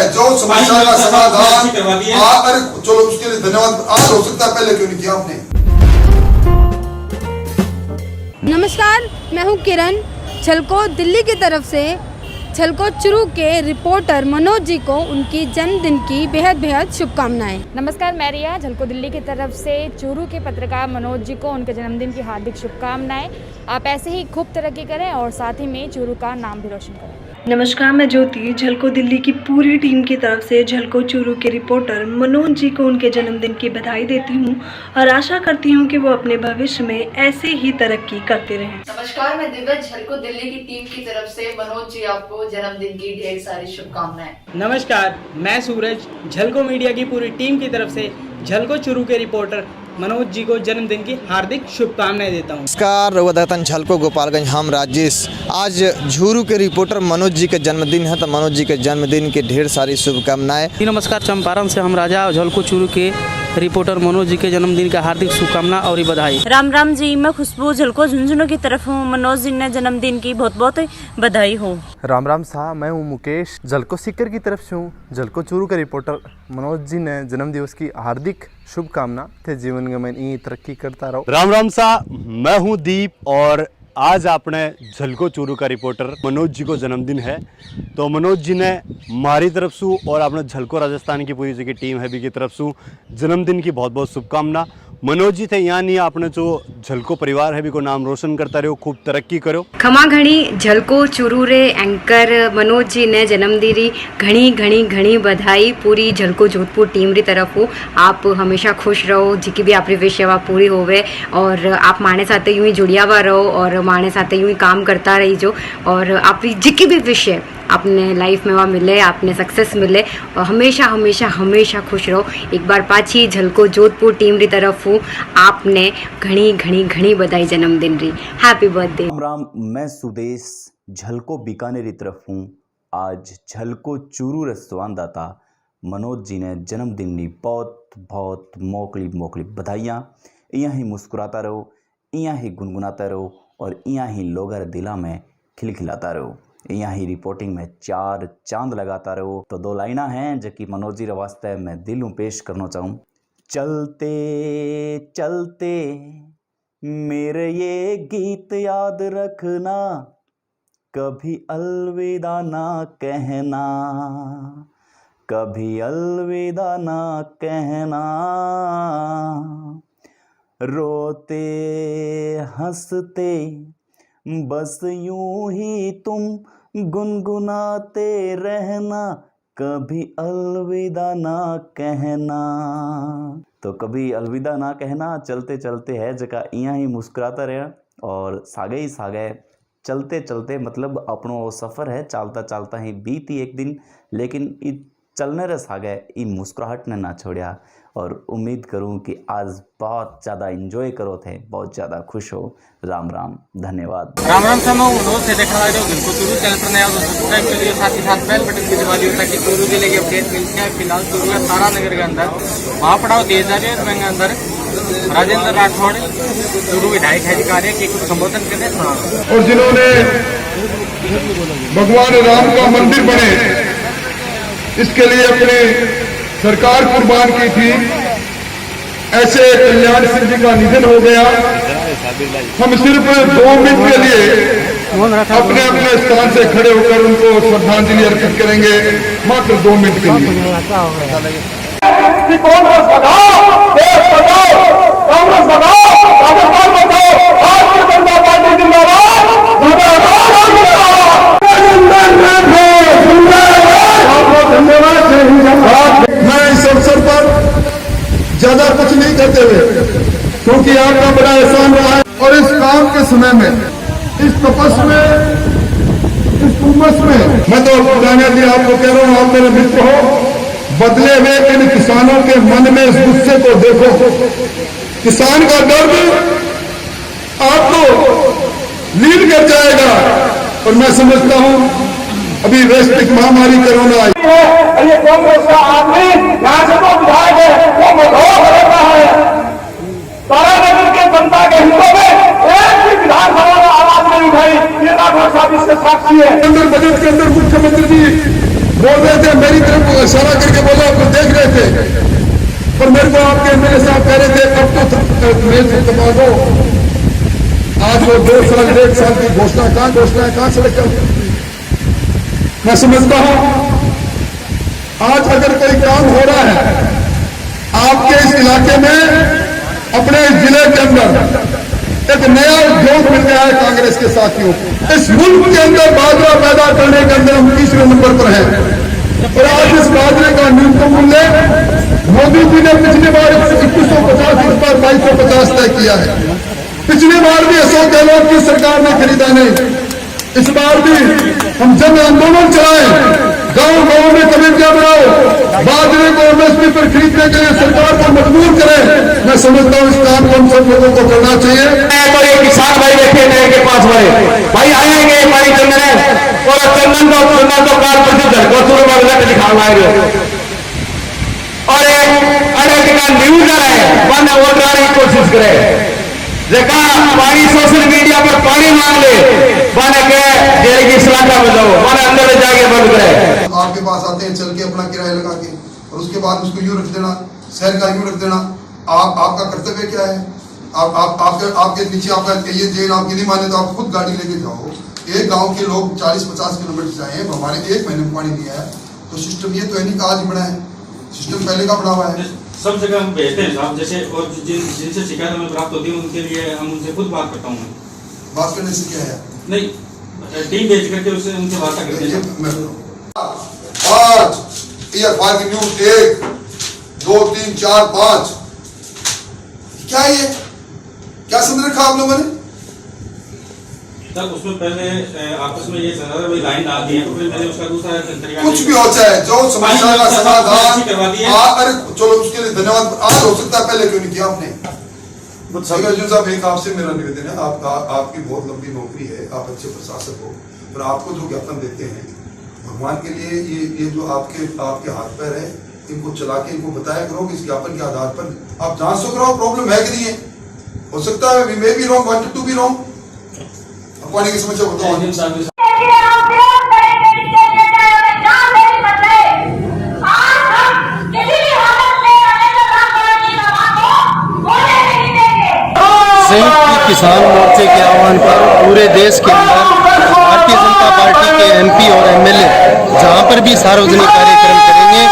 जो समस्या का समाधान अरे चलो उसके लिए धन्यवाद। आज हो सकता है, पहले क्यों नहीं किया आपने। नमस्कार, मैं हूं किरण। झलको दिल्ली की तरफ से झलको चुरू के रिपोर्टर मनोज जी को उनकी जन्मदिन की बेहद शुभकामनाएं। नमस्कार, मैं रिया। झलको दिल्ली की तरफ से चूरू के पत्रकार मनोज जी को उनके जन्मदिन की हार्दिक शुभकामनाएं। आप ऐसे ही खूब तरक्की करें और साथ ही में चूरू का नाम भी रोशन करें। नमस्कार, मैं ज्योति। झलको दिल्ली की पूरी टीम की तरफ से झलको चूरू के रिपोर्टर मनोज जी को उनके जन्मदिन की बधाई देती हूं और आशा करती हूं कि वो अपने भविष्य में ऐसे ही तरक्की करते रहें। नमस्कार, मैं दिव्या। झलको दिल्ली की टीम की तरफ से मनोज जी आपको जन्मदिन की ढेर सारी शुभकामनाएं। नमस्कार, मैं सूरज। झलको मीडिया की पूरी टीम की तरफ से झलको चूरू के रिपोर्टर मनोज जी को जन्मदिन की हार्दिक शुभकामनाएं देता हूं। नमस्कार, रघुदत्तन झलको गोपालगंज, हम राजेश। आज झूरू के रिपोर्टर मनोज जी का जन्मदिन है, तो मनोज जी के जन्मदिन की ढेर सारी शुभकामनाएं। नमस्कार, चंपारण से हम राजा और झलको चूरू के रिपोर्टर मनोज जी के जन्मदिन का हार्दिक शुभकामना और बधाई। राम राम जी, मैं खुशबू झलको झुंझुनू की तरफ हूँ। मनोज जी ने जन्मदिन की बहुत बधाई हो। राम राम साहब, मैं हूँ मुकेश, झलको सीकर की तरफ से हूँ। झलको चूरू का रिपोर्टर मनोज जी ने जन्मदिवस की हार्दिक शुभकामना थे, जीवन में यही तरक्की करता रहो। राम राम साहब, मैं हूँ दीप और आज आपने झलको चूरू का रिपोर्टर मनोज जी को जन्मदिन है, तो मनोज जी ने हमारी तरफ से और अपने झलको राजस्थान की पूरी की टीम है भी की तरफ से जन्मदिन की बहुत शुभकामना। मनोज जी थे यहाँ नहीं, आपने जो झलको परिवार है भी को नाम रोशन करता रहो, खूब तरक्की करो। खमा घणी झलको चूरू रे एंकर मनोज जी ने जन्मदिन री घणी बधाई पूरी झलको जोधपुर टीम री तरफ हो। आप हमेशा खुश रहो, जिकी भी आपकी विश है पूरी होवे और आप माने साथे यूं ही जुड़िया हुआ रहो और माने साथे यूं ही काम करता रही जो, और आपकी जिकी भी विश है अपने लाइफ में वहाँ मिले, आपने सक्सेस मिले और हमेशा खुश रहो। एक बार पाछी झलको जोधपुर टीम री तरफ हूँ, आपने घणी बधाई जन्मदिन री। Happy birthday. राम, मैं सुदेश। झलको बीकानेर की तरफ हूँ। आज झलको चूरू रसवानदाता मनोज जी ने जन्मदिन की बहुत मोकली बधाइयाँ। इयां ही मुस्कुराता रहो, इयां ही गुनगुनाता रहो और इयां ही लोगों दिला में खिलखिलाता रहो। यहाँ ही रिपोर्टिंग में 4 चांद लगाता रहो। तो 2 लाइना हैं जो कि मनोज जी वास्ते मैं दिलों पेश करना चाहूँ। चलते चलते मेरे ये गीत याद रखना, कभी अलविदा ना कहना, कभी अलविदा ना कहना। रोते हंसते बस यूं ही तुम गुनगुनाते रहना, कभी अलविदा ना कहना। तो कभी अलविदा ना कहना, चलते चलते है जगह इयां ही मुस्कुराता रहे और सागे चलते चलते मतलब अपनो सफ़र है चलता चलता ही बीती एक दिन, लेकिन चलने रे सागे ई मुस्कुराहट ने ना छोड़िया। और उम्मीद करूं कि आज बहुत ज़्यादा एंजॉय करो थे, बहुत ज़्यादा खुश हो। राम राम, धन्यवाद। राम राम साहब, मैं मनोज से देखा रहा हूँ। झलको चूरू चैनल पर नया तो सब्सक्राइब कर लियो, साथ ही साथ बेल बटन की दबा दियो ताकि चूरू जिले की अपडेट मिलती है। फिलहाल चूरू है तारा नगर के अंदर, वहाँ पड़ाव 2000 के अंदर राजेंद्र राठौड़ चूरू विधायक है अधिकारी के कुछ संबोधन करने सुना। और जिन्होंने भगवान राम का मंदिर बने इसके लिए अपने सरकार कुर्बान की थी, ऐसे कल्याण सिंह जी का निधन हो गया। हम सिर्फ 2 मिनट के लिए अपने अपने स्थान से खड़े होकर उनको श्रद्धांजलि अर्पित करेंगे, मात्र 2 मिनट के लिए। कांग्रेस बचाओ, देश बचाओ, कांग्रेस बचाओ, राजस्थान बचाओ, भारतीय जनता पार्टी जिंदाबाद, मैं इस अवसर पर ज्यादा कुछ नहीं करते हुए, क्योंकि आपका बड़ा एहसान रहा है और इस काम के समय में, इस तपस में, इस उमस में, मैं तो पुराने जी आपको कह रहा हूँ, आप मेरे मित्र हो, बदले हुए इन किसानों के मन में इस गुस्से को देखो। किसान का दर्द आपको लीड कर जाएगा और मैं समझता हूँ अभी वैश्विक महामारी कोरोना आई है, ये कांग्रेस का आदमी यहाँ से तो विधायक है, वो मधोर रहता है। तारानगर के जनता के हितों में एक भी विधानसभा में आवाज नहीं भाई ये राठौर साहब इसके साक्षी है। अंदर बजट के अंदर मुख्यमंत्री जी बोल रहे थे, मेरी तरफ इशारा करके बोला, आप देख रहे थे, पर मेरे को आपके एमएलए साहब कह रहे थे अब तो मेल से दबा दो। आज वो 2 साल 1 साल की घोषणा है, कहां से लेकर मैं समझता हूं आज अगर कोई काम हो रहा है आपके इस इलाके में, अपने जिले के अंदर एक नया उद्योग मिल गया है कांग्रेस के साथियों को। इस मुल्क के अंदर बाजरा पैदा करने के अंदर हम 30वें नंबर पर हैं और आज इस बाजरे का न्यूनतम मूल्य मोदी जी ने पिछली बार 2150, इस बार 2250 तय किया है। पिछली बार भी अशोक गहलोत की सरकार ने खरीदा नहीं, इस बार भी हम जन आंदोलन चलाएं, गांव में कमेटियां बनाओ, बाजरे को एमएसपी पर खरीदने के लिए सरकार को मजबूर करें। मैं समझता हूं इस काम को हम सब लोगों को करना चाहिए। तो ये किसान भाई बैठे नहर के पास बड़े भाई आएंगे पानी चंदन और चंदन तो काल प्रसिद्ध है गोचुर में दिखाएंगे और एक अनेक का न्यूज है मन वोट की कोशिश करे देखा पानी सोशल मीडिया पर पानी मांग ले माने के जेल की इलाका में जाओ माने अंदर जाके बंद करे। आपके पास आते हैं चल के अपना किराया लगा के और उसके बाद उसको यूं रख देना, शहर का यूं रख देना। आपका कर्तव्य क्या है? आपके नीचे आपका ये जेल आपकी नहीं माने तो आप खुद गाड़ी लेके जाओ। एक गांव के लोग 40-50 किलोमीटर जाए, हमारे 1 महीने में पानी नहीं आया तो सिस्टम ये तो है नहीं कि आज ही बना है, सिस्टम पहले का बना हुआ है। सब जगह हम भेजते हैं साहब, जैसे और जिनसे शिकायत हमें प्राप्त होती है उनके लिए हम उनसे खुद बात करता हूँ। बात करने से क्या है? नहीं, टीम भेज करके उससे उनसे वार्ता करते हैं। 5 EFR की न्यूज 1 2 3 4 5 क्या है ये? क्या समझ रखा आप लोगों ने? तब उसमें पहले आपस में ये लाइन आती है तो फिर मैंने उसका दूसरा तरीका कुछ भी हो चाहे जो समस्या का समाधान अरे चलो उसके लिए धन्यवाद। आज हो सकता है, पहले क्यों नहीं किया आपने? साहब एक आपसे मेरा निवेदन है, आपकी बहुत लंबी नौकरी है, आप अच्छे प्रशासक हो, पर आपको जो ज्ञापन देते हैं भगवान के लिए ये जो आपके हाथ पैर है इनको चला के इनको बताया करो कि इस ज्ञापन के आधार पर आप जांच तो कराओ प्रॉब्लम है कि नहीं है। हो सकता है we may be wrong, wanted to be wrong. पानी की समस्या बताओ। संयुक्त किसान मोर्चे के आह्वान पर पूरे देश के अंदर भारतीय जनता पार्टी के एमपी और एमएलए जहां पर भी सार्वजनिक कार्यक्रम करेंगे,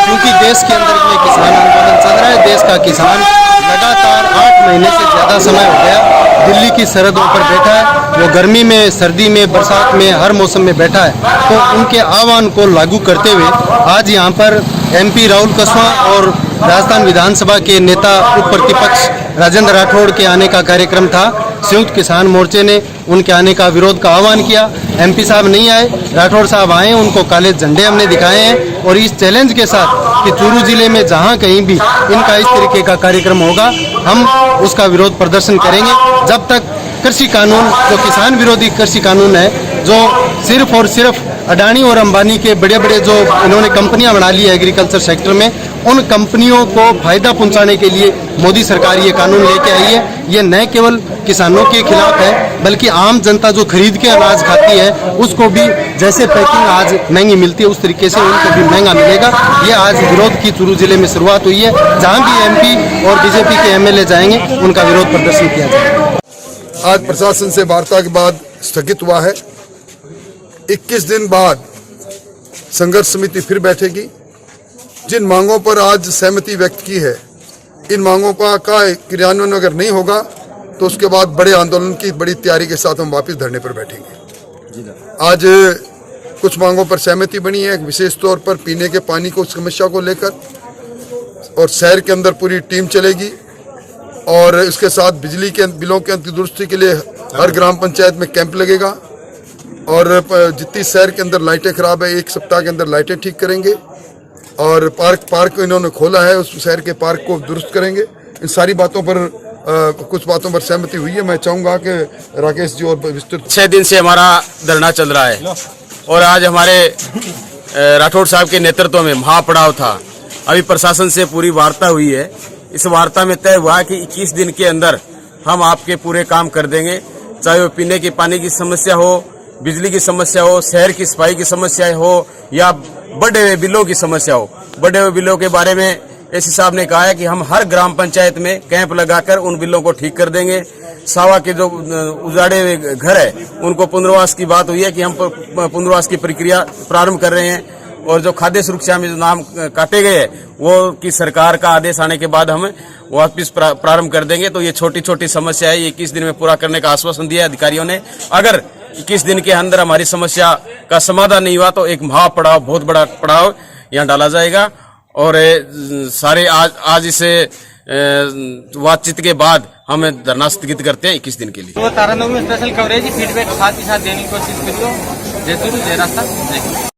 क्योंकि देश के अंदर में किसान आंदोलन चल रहा है। देश का किसान लगातार 8 महीने से ज़्यादा समय हो गया दिल्ली की सरहदों पर बैठा है। वो गर्मी में, सर्दी में, बरसात में, हर मौसम में बैठा है। तो उनके आह्वान को लागू करते हुए आज यहाँ पर एमपी राहुल कसवा और राजस्थान विधानसभा के नेता उप प्रतिपक्ष राजेंद्र राठौड़ के आने का कार्यक्रम था। संयुक्त किसान मोर्चे ने उनके आने का विरोध का आह्वान किया। एमपी साहब नहीं आए, राठौड़ साहब आए, उनको काले झंडे हमने दिखाए हैं और इस चैलेंज के साथ कि चूरू जिले में जहां कहीं भी इनका इस तरीके का कार्यक्रम होगा हम उसका विरोध प्रदर्शन करेंगे। जब तक कृषि कानून, जो किसान विरोधी कृषि कानून है, जो सिर्फ और सिर्फ अडानी और अंबानी के बड़े बड़े जो इन्होंने कंपनियां बना ली है एग्रीकल्चर सेक्टर में, उन कंपनियों को फायदा पहुंचाने के लिए मोदी सरकार ये कानून लेके आई है। ये न केवल किसानों के खिलाफ है बल्कि आम जनता जो खरीद के अनाज खाती है उसको भी जैसे पैकिंग आज महंगी मिलती है उस तरीके से उनको भी महंगा मिलेगा। ये आज विरोध की चूरू जिले में शुरुआत हुई है। जहाँ भी एमपी और बीजेपी के एमएलए जाएंगे उनका विरोध प्रदर्शन किया जाएगा। आज प्रशासन से वार्ता के बाद स्थगित हुआ है। 21 दिन बाद संघर्ष समिति फिर बैठेगी। जिन मांगों पर आज सहमति व्यक्त की है, इन मांगों का क्रियान्वयन अगर नहीं होगा तो उसके बाद बड़े आंदोलन की बड़ी तैयारी के साथ हम वापस धरने पर बैठेंगे। आज कुछ मांगों पर सहमति बनी है, विशेष तौर पर पीने के पानी को समस्या को लेकर, और शहर के अंदर पूरी टीम चलेगी और इसके साथ बिजली के बिलों के दुरुस्ती के लिए हर ग्राम पंचायत में कैंप लगेगा और जितनी शहर के अंदर लाइटें खराब है 1 सप्ताह के अंदर लाइटें ठीक करेंगे और पार्क इन्होंने खोला है उस शहर के पार्क को दुरुस्त करेंगे। इन सारी बातों पर कुछ बातों पर सहमति हुई है। मैं चाहूँगा कि राकेश जी और विस्तृत। 6 दिन से हमारा धरना चल रहा है और आज हमारे राठौड़ साहब के नेतृत्व में महापड़ाव था। अभी प्रशासन से पूरी वार्ता हुई है। इस वार्ता में तय हुआ कि 21 दिन के अंदर हम आपके पूरे काम कर देंगे। चाहे वो पीने के पानी की समस्या हो, बिजली की समस्या हो, शहर की सफाई की समस्या हो या बढ़े हुए बिलों की समस्या हो। बढ़े हुए बिलों के बारे में एसपी साहब ने कहा है कि हम हर ग्राम पंचायत में कैंप लगाकर उन बिलों को ठीक कर देंगे। सावा के जो उजाड़े हुए घर है उनको पुनर्वास की बात हुई है कि हम पुनर्वास की प्रक्रिया प्रारंभ कर रहे हैं। और जो खाद्य सुरक्षा में जो नाम काटे गए हैं वो कि सरकार का आदेश आने के बाद हम वापस प्रारंभ कर देंगे। तो ये छोटी छोटी समस्या है, ये 21 दिन में पूरा करने का आश्वासन दिया है अधिकारियों ने। अगर 21 दिन के अंदर हमारी समस्या का समाधान नहीं हुआ तो एक महापड़ाव, बहुत बड़ा पड़ाव यहाँ डाला जाएगा। और सारे आज इसे बातचीत के बाद हम धरना स्थगित करते हैं 21 दिन के लिए। तो तारानगर में स्पेशल कवरेज फीडबैक साथ ही साथ देने की कोशिश करियो। जय चूरू जय रास्ता जय।